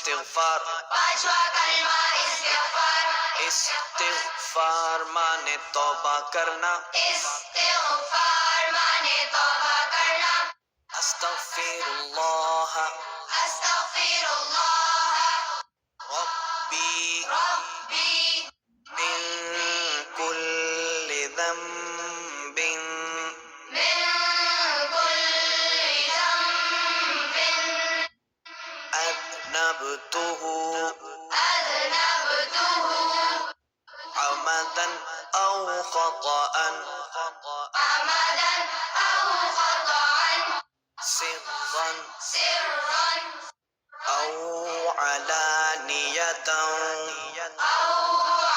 इस्तिग़फ़ार। पांचवा कलमा इस्तिग़फ़ार। इस्तिग़फ़ार माने तौबा करना। इस्तिग़फ़ार माने तौबा करना। अस्तग़फ़िरुल्लाह अस्तग़फ़िरुल्लाह रब्बी रब्बी मिन कुल्लि ज़ंबिन मिन कुल्लि ज़ंबिन अज़नबतुहु अज़नबतुहु अमदन औ ख़तअन अमदन औ ख़तअन सिर्रन सिर्रन औ अलानियतन औ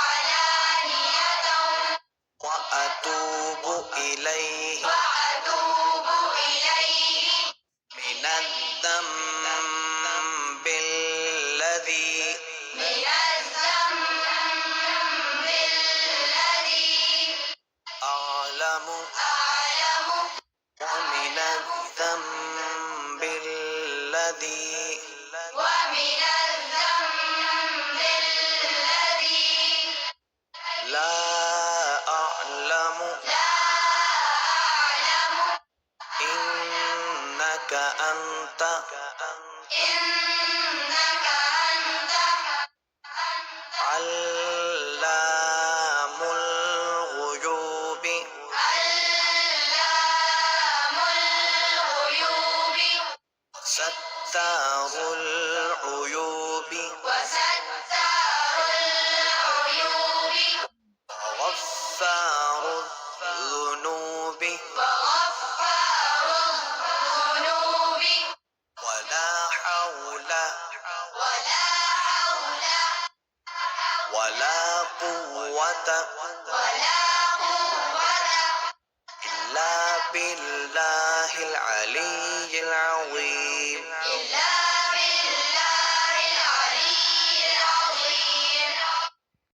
अलानियतन व अतूबु इलैहि वअतूबु इलैहि मिनज़्ज़म्बिल्लज़ी मिनज़्ज़म्बिल्लज़ी अअलमु अअलमु व मिनज़्ज़म्बिल्लज़ी वमिनज़्ज़म्बिल्लज़ी ला अअलमु ला अअलमु इन्नक अंत इन्नक अन्त अल्लामुल गुयूबि अल्लामुल गुयूबि सत्तारुल उयूबि वसत्तारुल उयूबि गफ्फारुज़ ज़ुनूबि वगफ्फारुज़ ज़ुनूबि वला हौल वला हौल वला कुव्वत वला कुव्वत इल्ला बिल्लाहिल